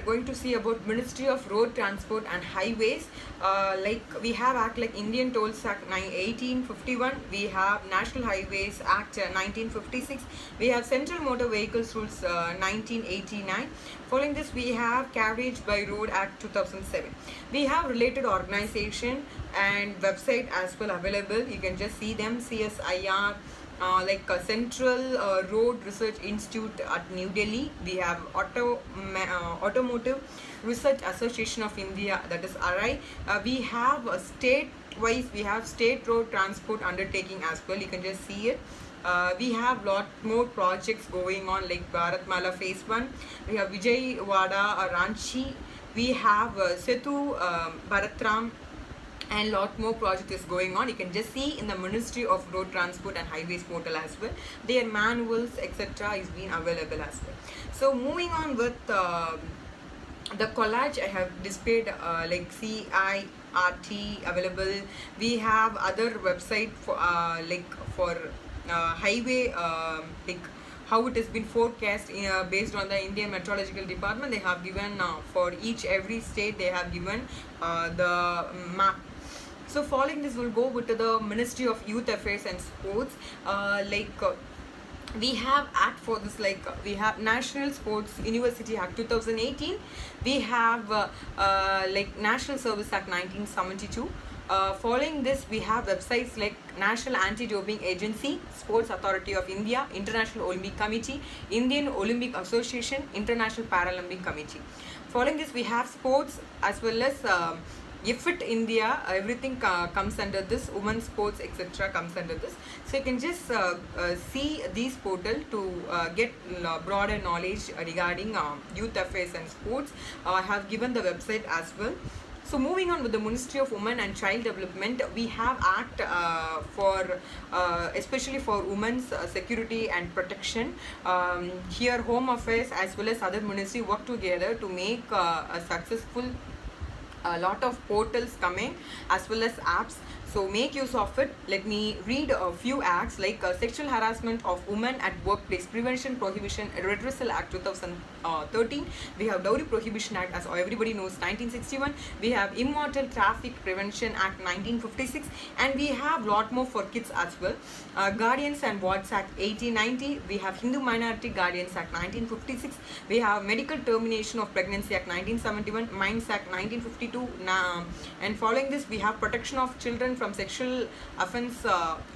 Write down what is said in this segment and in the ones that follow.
Going to see about Ministry of Road Transport and Highways. Like we have Act like Indian Tolls Act 1851, we have National Highways Act 1956, we have Central Motor Vehicles Rules 1989. Following this, we have Carriage by Road Act 2007. We have related organization and website as well available. You can just see them. CSIR, Central Road Research Institute at New Delhi. We have Automotive Research Association of India, that is RI. We have state-wise, we have State Road Transport Undertaking as well. You can just see it. We have lot more projects going on like Bharatmala Phase 1. We have Vijayawada, Ranchi. We have Setu, Bharatram, and lot more project is going on. You can just see in the Ministry of Road Transport and Highways portal as well. Their manuals etc. is being available as well. So moving on with the collage I have displayed like CIRT available. We have other website for highway how it has been forecast based on the Indian Meteorological Department. They have given for every state they have given the map. So following this, we'll go with the Ministry of Youth Affairs and Sports. We have act for this, we have National Sports University Act 2018. We have National Service Act 1972. Following this, we have websites like National Anti-Doping Agency, Sports Authority of India, International Olympic Committee, Indian Olympic Association, International Paralympic Committee. Following this, we have sports as well as IFIT India. Everything comes under this. Women's sports etc. comes under this. So you can just see these portal to get broader knowledge regarding youth affairs and sports. I have given the website as well. So moving on with the Ministry of Women and Child Development, we have act for especially for women's security and protection. Here Home Affairs as well as other ministry work together to make a successful lot of portals coming as well as apps. So make use of it. Let me read a few acts like Sexual Harassment of Women at Workplace Prevention, Prohibition, Redressal Act 2013. We have Dowry Prohibition Act, as everybody knows, 1961. We have Immortal Traffic Prevention Act 1956, and we have lot more for kids as well. Guardians and Wards Act 1890. We have Hindu Minority Guardians Act 1956. We have Medical Termination of Pregnancy Act 1971, Mines Act 1952. And following this, we have Protection of Children from Sexual Offence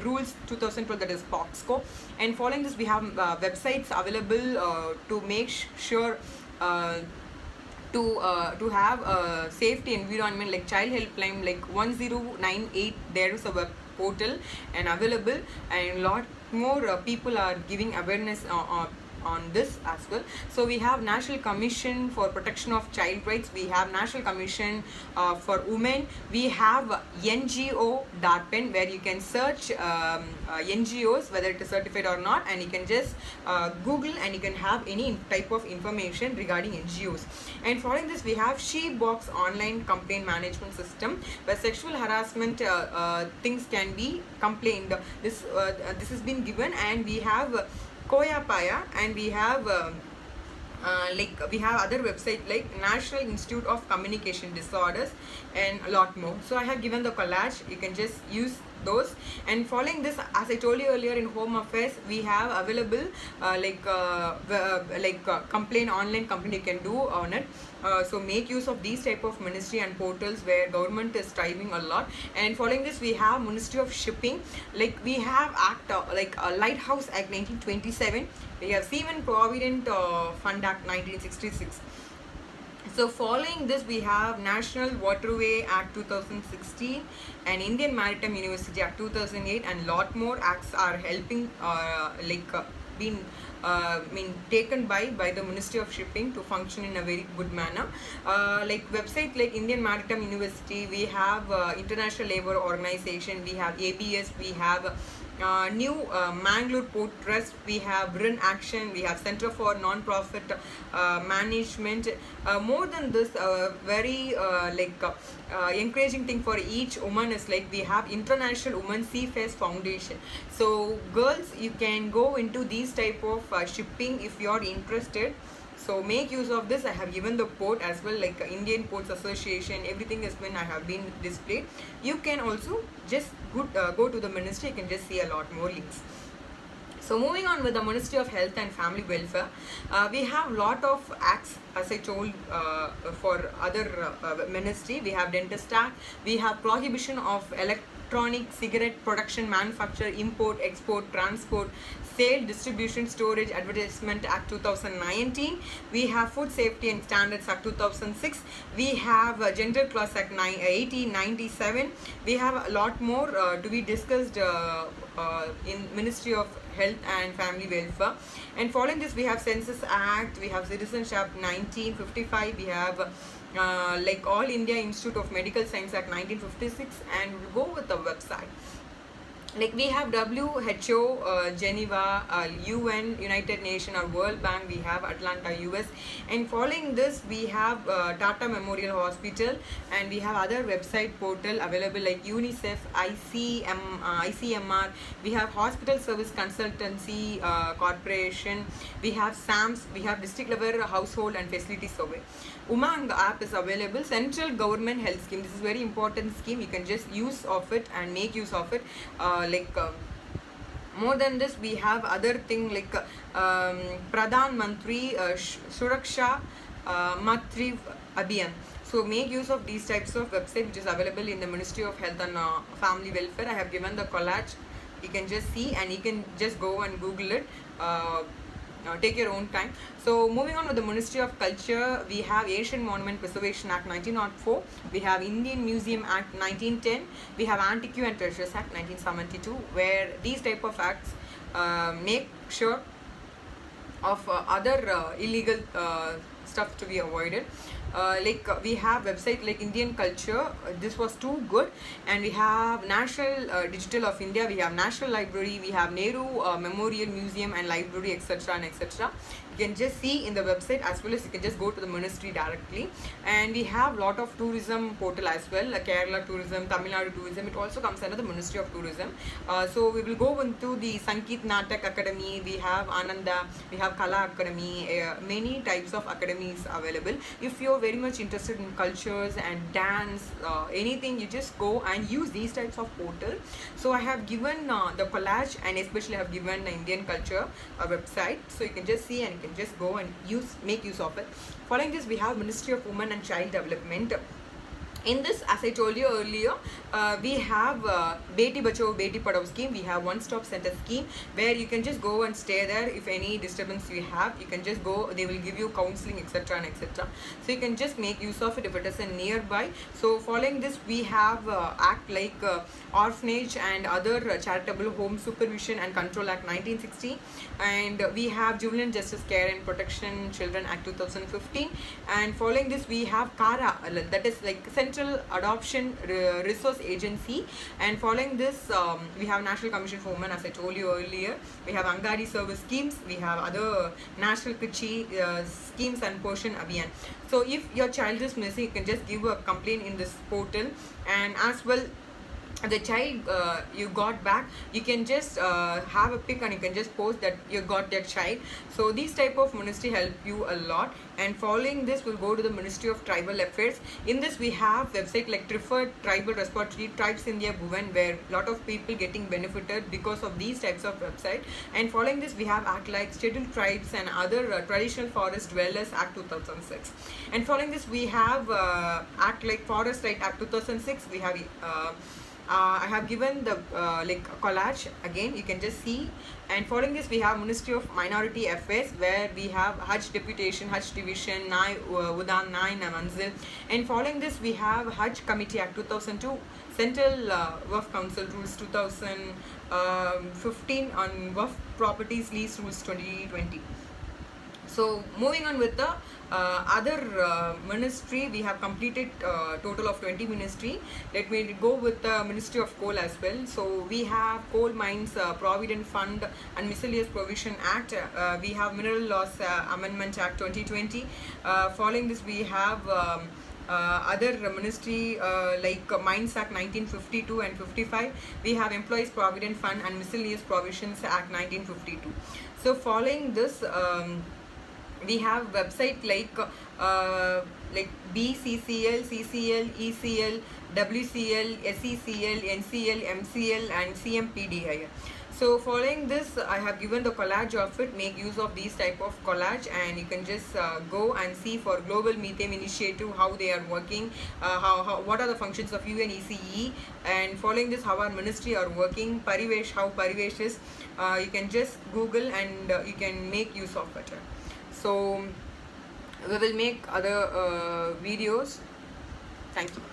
Rules 2012, that is POXCO. And following this, we have websites available to make sure to have a safety environment, like Child Helpline like 1098. There is a web portal and available, and lot more people are giving awareness on this as well. So we have National Commission for Protection of Child Rights. We have National Commission for Women. We have NGO.pen, where you can search NGOs whether it is certified or not, and you can just Google and you can have any type of information regarding NGOs. And following this, we have SheBox online complaint management system, where sexual harassment things can be complained. This has been given. And we have Koyapaya, and we have we have other website like National Institute of Communication Disorders and a lot more. So I have given the collage. You can just use those. And following this, as I told you earlier, in Home Affairs we have available complaint, online complaint you can do on it. So make use of these type of ministry and portals where government is striving a lot. And following this, we have Ministry of Shipping. Like we have Act Lighthouse Act 1927. We have Seamen Provident Fund Act 1966. So following this, we have National Waterway Act 2016 and Indian Maritime University Act 2008, and lot more acts are helping taken by the Ministry of Shipping to function in a very good manner. Website like Indian Maritime University, we have International Labour Organization, we have ABS, we have new Mangalore Port Trust, we have RIN Action, we have Center for Non-Profit Management. More than this, very encouraging thing for each woman is like we have International Women Seafares Foundation. So girls, you can go into these type of shipping if you are interested. So make use of this. I have given the port as well, like Indian Ports Association, everything has been, I have been displayed. You can also just go to the ministry, you can just see a lot more links. So moving on with the Ministry of Health and Family Welfare, we have lot of acts, as I told, for other ministry. We have Dentist Act, we have prohibition of electronic cigarette production, manufacture, import, export, transport, sale, distribution, storage, advertisement Act 2019. We have Food Safety and Standards Act 2006. We have Gender Clause Act 1897. We have a lot more to be discussed in Ministry of Health and Family Welfare. And following this, we have Census Act, we have Citizenship 1955, we have like All India Institute of Medical Science Act 1956, and we'll go with the website. Like we have WHO, Geneva, UN, United Nations or World Bank, we have Atlanta, US, and following this we have Tata Memorial Hospital, and we have other website portal available like UNICEF, ICMR, we have Hospital Service Consultancy Corporation, we have SAMS, we have District Level Household and Facility Survey. Umang app is available, Central Government Health Scheme. This is very important scheme. You can just use of it and make use of it. More than this, we have other thing like Pradhan Mantri Suraksha Matri Abhiyan. So make use of these types of website which is available in the Ministry of Health and Family Welfare. I have given the collage. You can just see and you can just go and Google it. Take your own time. So moving on with the Ministry of Culture, we have Asian Monument Preservation Act 1904, we have Indian Museum Act 1910, we have Antiques and Treasures Act 1972, where these type of acts make sure of other illegal stuff to be avoided. We have website like Indian Culture, this was too good, and we have National Digital of India, we have National Library, we have Nehru Memorial Museum and Library, etc. and etc. You can just see in the website, as well as you can just go to the ministry directly. And we have lot of tourism portal as well, like Kerala Tourism, Tamil Nadu Tourism, it also comes under the Ministry of Tourism. So we will go into the Sangeet Natak Academy, we have Ananda, we have Kala Academy, many types of academies available. If you're very much interested in cultures and dance, anything, you just go and use these types of portal. So I have given the collage, and especially I have given the Indian Culture website, so you can just see and you can just go and make use of it. Following this, we have Ministry of Women and Child Development. In this, as I told you earlier, we have Beti Bachao Beti Padhao scheme. We have one-stop center scheme where you can just go and stay there. If any disturbance you have, you can just go, they will give you counseling, etc. and etc. So you can just make use of it if it is nearby. So following this, we have act like Orphanage and other Charitable Home Supervision and Control Act 1960, and we have Juvenile Justice Care and Protection Children Act 2015, and following this we have CARA, that is like Central Adoption Resource Agency, and following this we have National Commission for Women, as I told you earlier. We have Angadi Service Schemes, we have other National Kichi schemes and Portion Abhiyan. So if your child is missing, you can just give a complaint in this portal, and as well the child you got back, you can just have a pic and you can just post that you got that child. So these type of ministry help you a lot. And following this, we'll go to the Ministry of Tribal Affairs. In this, we have website like Trifer Tribal Repository, Tribes India Bhuvan, where lot of people getting benefited because of these types of website. And following this, we have act like Scheduled Tribes and other Traditional Forest Dwellers Act 2006. And following this, we have act like Forest Right Act 2006. We have I have given the like collage again, you can just see. And following this, we have Ministry of Minority Affairs, where we have Hajj Deputation, Hajj Division, Nai Udan, Nai Manzil. And following this, we have Hajj Committee Act 2002, Central Waqf Council Rules 2015 on Waqf Properties Lease Rules 2020. So moving on with the other ministry, we have completed total of 20 ministry. Let me go with the Ministry of Coal as well. So we have Coal Mines Provident Fund and Miscellaneous Provision Act. We have Mineral Laws Amendment Act 2020. Following this, we have other ministry like Mines Act 1952 and 55. We have Employees Provident Fund and Miscellaneous Provisions Act 1952. So following this, we have website like BCCL, CCL, ECL, WCL, SECL, NCL, MCL, and CMPDI. So following this, I have given the collage of it. Make use of these type of collage, and you can just go and see for Global Methane Initiative how they are working, how what are the functions of UNECE, and following this how our ministry are working, Parivesh, how Parivesh is. You can just Google and you can make use of it. So we will make other videos. Thank you.